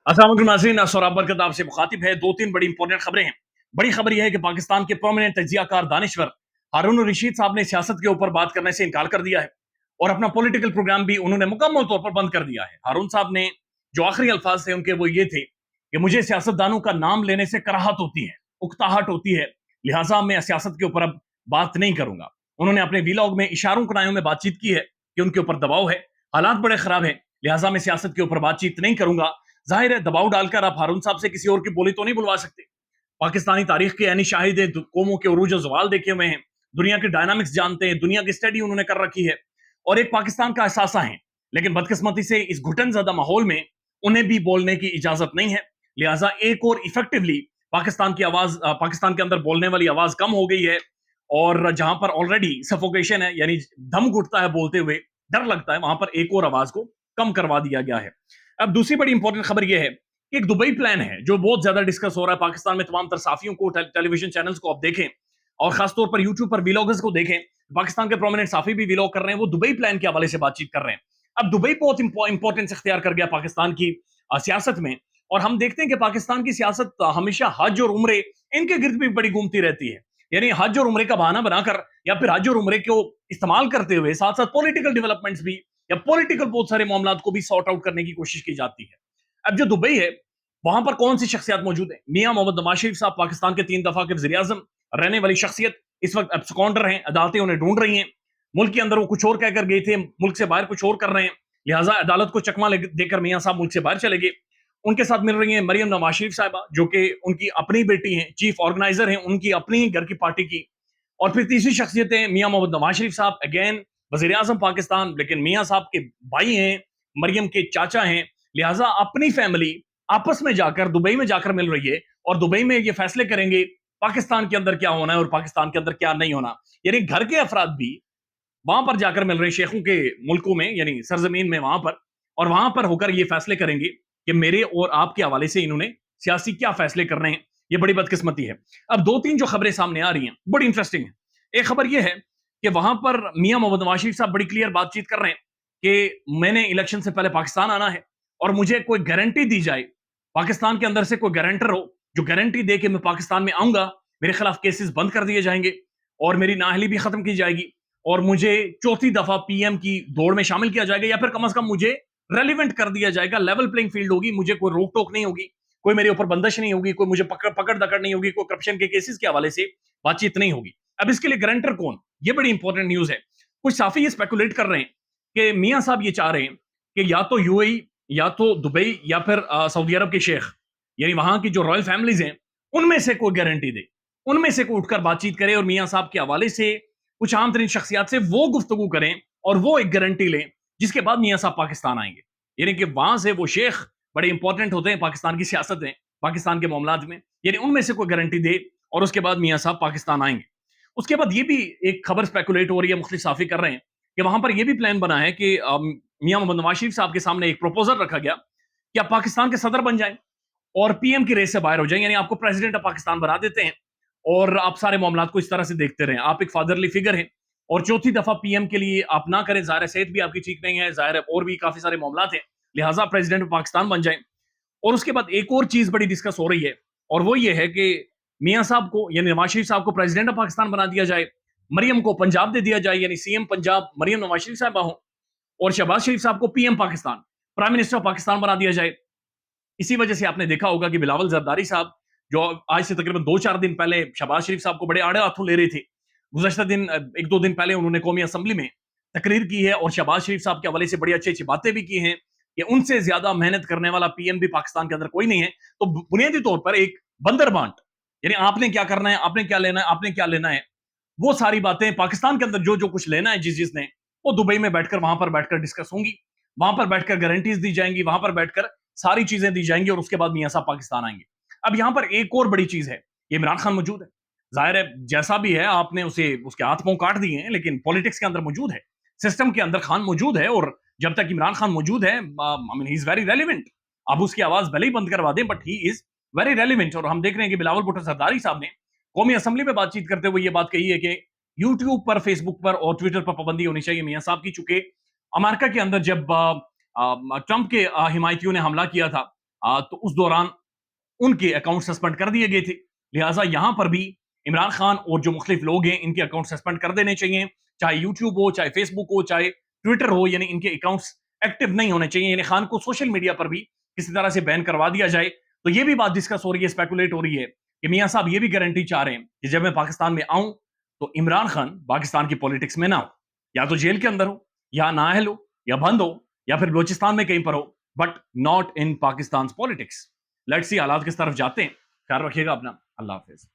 अस्सलाम वालेकुम नाज़रीन, सौरभ बरकत आपसे मुखातिब है। दो तीन बड़ी इंपॉर्टेंट खबरें हैं। बड़ी खबर यह है कि पाकिस्तान के परमानेंट तजियाकार दानिश्वर हारून रशीद साहब ने सियासत के ऊपर बात करने से इनकार कर दिया है और अपना पॉलिटिकल प्रोग्राम भी उन्होंने मुकम्मल तौर पर बंद कर दिया है। हारून साहब ने जो आखिरी अल्फाज थे उनके वो ये थे कि मुझे सियासतदानों का नाम लेने से कराहत होती है, उकताहट होती है, लिहाजा मैं सियासत के ऊपर अब बात नहीं करूंगा। उन्होंने अपने वीलॉग में इशारों कनायों में बातचीत की है कि उनके ऊपर दबाव है, हालात बड़े खराब है, लिहाजा मैं सियासत के ऊपर बातचीत नहीं करूंगा। जाहिर है दबाव डालकर आप हारून साहब से किसी और की बोली तो नहीं बुलवा सकते। पाकिस्तानी तारीख के यानी शाहिद कौमों के उरूज जवाल देखे हुए हैं, दुनिया के डायनामिक्स जानते हैं, दुनिया की स्टडी उन्होंने कर रखी है और एक पाकिस्तान का एहसासा है। लेकिन बदकिस्मती से इस घुटन ज़्यादा माहौल में उन्हें भी बोलने की इजाजत नहीं है। लिहाजा एक और इफेक्टिवली पाकिस्तान की आवाज, पाकिस्तान के अंदर बोलने वाली आवाज कम हो गई है और जहां पर ऑलरेडी सफोकेशन है यानी दम घुटता है बोलते हुए, डर लगता है, वहां पर एक और आवाज को कम करवा दिया गया है। अब दूसरी बड़ी इंपॉर्टेंट खबर यह है कि एक दुबई प्लान है जो बहुत ज्यादा डिस्कस हो रहा है पाकिस्तान में। तमाम तरसाफियों को, टेलीविजन चैनल्स को आप देखें और खासतौर पर यूट्यूब पर व्लॉगर्स को देखें, पाकिस्तान के प्रोमिनेंट साफी भी व्लॉग कर रहे हैं, वो दुबई प्लान के हवाले से बातचीत कर रहे हैं। अब दुबई बहुत इंपॉर्टेंस इख्तियार कर गया पाकिस्तान की सियासत में और हम देखते हैं कि पाकिस्तान की सियासत हमेशा हज और उम्रे इनके गिर्द भी बड़ी घूमती रहती है। यानी हज और उम्रे का बहाना बनाकर या फिर हज और उम्रे को इस्तेमाल करते हुए साथ साथ पॉलिटिकल डेवलपमेंट्स भी या पॉलिटिकल बहुत सारे मामला को भी सॉर्ट आउट करने की कोशिश की जाती है। अब जो दुबई है वहां पर कौन सी शख्सियत मौजूद है? मियां मोहम्मद नवाज शरीफ साहब, पाकिस्तान के 3 दफा के वजीर आजम रहने वाली शख्सियत, इस वक्त एब्सकॉन्डर हैं, अदालतें उन्हें ढूंढ रही हैं। मुल्क के अंदर वो कुछ और कहकर गए थे, मुल्क से बाहर कुछ और कर रहे हैं, लिहाजा अदालत को चकमा देकर मियां साहब मुल्क से बाहर चले गए। उनके साथ मिल रही हैं मरियम नवाज शरीफ साहबा, जो कि उनकी अपनी बेटी हैं, चीफ ऑर्गेनाइजर हैं उनकी अपनी घर की पार्टी की। और फिर तीसरी शख्सियत है मियां मोहम्मद नवाज शरीफ साहब, अगेन वजीर आजम पाकिस्तान, लेकिन मियां साहब के भाई हैं, मरियम के चाचा हैं, लिहाजा अपनी फैमिली आपस में जाकर दुबई में जाकर मिल रही है और दुबई में ये फैसले करेंगे पाकिस्तान के अंदर क्या होना है और पाकिस्तान के अंदर क्या नहीं होना। यानी घर के अफराद भी वहां पर जाकर मिल रहे हैं शेखों के मुल्कों में, यानी सरजमीन में वहां पर, और वहां पर होकर ये फैसले करेंगे कि मेरे और आपके हवाले से इन्होंने सियासी क्या फैसले कर रहे हैं। ये बड़ी बदकिस्मती है। अब दो तीन जो खबरें सामने आ रही हैं बड़ी इंटरेस्टिंग है। एक खबर यह है कि वहां पर मियां मोहम्मद नवाज शरीफ साहब बड़ी क्लियर बातचीत कर रहे हैं कि मैंने इलेक्शन से पहले पाकिस्तान आना है और मुझे कोई गारंटी दी जाए, पाकिस्तान के अंदर से कोई गारंटर हो जो गारंटी दे कि मैं पाकिस्तान में आऊंगा, मेरे खिलाफ केसेस बंद कर दिए जाएंगे और मेरी नाअहली भी खत्म की जाएगी और मुझे चौथी दफा पीएम की दौड़ में शामिल किया जाएगा, या फिर कम से कम मुझे रेलिवेंट कर दिया जाएगा, लेवल प्लेइंग फील्ड होगी, मुझे कोई रोक टोक नहीं होगी, कोई मेरे ऊपर बंदिश नहीं होगी, कोई मुझे पकड़ दकड़ नहीं होगी, कोई करप्शन के केसेस के हवाले से बातचीत नहीं होगी। अब इसके लिए गारंटर कौन? ये बड़ी इंपॉर्टेंट न्यूज है। कुछ साफी ये स्पेकुलेट कर रहे हैं कि मियां साहब ये चाह रहे हैं कि या तो यूएई, या तो दुबई, या फिर सऊदी अरब के शेख, यानी वहां की जो रॉयल फैमिलीज हैं उनमें से कोई गारंटी दे, उनमें से कोई उठकर बातचीत करे और मियां साहब के हवाले से कुछ आम तरीन शख्सियात से वो गुफ्तगू करें और वो एक गारंटी लें, जिसके बाद मियां साहब पाकिस्तान आएंगे। यानी कि वहां से वो शेख बड़े इंपॉर्टेंट होते हैं पाकिस्तान की सियासत में, पाकिस्तान के मामलात में, यानी उनमें से कोई गारंटी दे और उसके बाद मियां साहब पाकिस्तान आएंगे। उसके बाद ये भी एक खबर स्पेकुलेट हो रही है, मुख्तलिफ साफी कर रहे हैं कि वहां पर यह भी प्लान बना है कि मियां मोहम्मद नवाज शरीफ साहब के सामने एक प्रपोजल रखा गया कि आप पाकिस्तान के सदर बन जाएं और पीएम की रेस से बाहर हो जाएं, यानी आपको प्रेसिडेंट ऑफ पाकिस्तान बना देते हैं और आप सारे मामलात को इस तरह से देखते रहें। आप एक फादरली फिगर हैं और चौथी दफा पीएम के लिए आप ना करें, ज़ाहिर है सेहत भी आपकी ठीक नहीं है, ज़ाहिर है और भी काफी सारे मामलात हैं, लिहाजा प्रेसिडेंट ऑफ पाकिस्तान बन जाएं। और उसके बाद एक और चीज बड़ी डिस्कस हो रही है और वो ये है कि मियां साहब को, यानी नवाज शरीफ साहब को प्रेसिडेंट ऑफ पाकिस्तान बना दिया जाए, मरियम को पंजाब दे दिया जाए, यानी सीएम पंजाब मरियम नवाज शरीफ साहबा हो, और शहबाज शरीफ साहब को PM Pakistan, prime minister of Pakistan बना दिया जाए। इसी वजह से आपने देखा होगा कि बिलावल जरदारी साहब, जो आज से तकरीबन 2-4 दिन पहले शहबाज शरीफ साहब को बड़े आड़े हाथों ले रहे थे, गुज़श्ता दिन 1-2 दिन पहले उन्होंने कौमी असेंबली में तकरीर की है और शहबाज शरीफ साहब के हवाले से बड़ी अच्छी-अच्छी बातें भी की हैं कि उनसे ज्यादा मेहनत करने वाला पीएम भी पाकिस्तान के अंदर कोई नहीं है। तो बुनियादी तौर पर एक बंदर बांट, यानी आपने क्या करना है, आपने क्या लेना है, आपने क्या लेना है, वो सारी बातें पाकिस्तान के अंदर जो जो कुछ लेना है जिसने, वो दुबई में बैठकर, वहां पर बैठकर डिस्कस होंगी, वहां पर बैठकर गारंटीज दी जाएंगी, वहां पर बैठकर सारी चीजें दी जाएंगी और उसके बाद मियां साहब पाकिस्तान आएंगे। अब यहां पर एक और बड़ी चीज है, ये इमरान खान मौजूद है, जाहिर है जैसा भी है आपने उसे उसके हाथ पांव काट दिए हैं, लेकिन पॉलिटिक्स के अंदर मौजूद है, सिस्टम के अंदर खान मौजूद है और जब तक इमरान खान मौजूद है, I mean he is very relevant. अब उसकी आवाज भले ही बंद करवा दें but he is very relevant. और हम देख रहे हैं कि बिलावल भुट्टो सरदारी साहब ने कौमी असेंबली में बातचीत करते हुए ये बात कही है कि यूट्यूब पर, फेसबुक पर और ट्विटर पर पाबंदी होनी चाहिए मियां साहब की, चूंकि अमेरिका के अंदर जब ट्रंप के हिमायतियों ने हमला किया था تو اس دوران ان کے اکاؤنٹ سسپینڈ کر دیے گئے تھے. لہٰذا یہاں پر بھی عمران خان اور جو مختلف لوگ ہیں ان کے اکاؤنٹ سسپینڈ کر دینے چاہیے, چاہے یوٹیوب ہو, چاہے فیس بک ہو, چاہے ٹویٹر ہو. یعنی ان کے اکاؤنٹس ایکٹیو نہیں ہونے چاہیے. یعنی خان کو سوشل میڈیا پر بھی کسی طرح سے بین کروا دیا جائے. تو یہ بھی بات ڈسکس ہو رہی ہے, اسپیکولیٹ ہو رہی ہے کہ میاں صاحب یہ بھی گارنٹی چاہ رہے ہیں کہ جب میں پاکستان میں آؤں تو عمران خان پاکستان کی پالیٹکس میں نہ ہو, یا تو جیل کے اندر ہو, یا نااہل ہو, یا بند ہو, یا پھر بلوچستان میں کہیں پر ہو, but not in Pakistan politics. Let's see حالات کس طرف جاتے ہیں. خیال رکھیے گا اپنا. اللہ حافظ.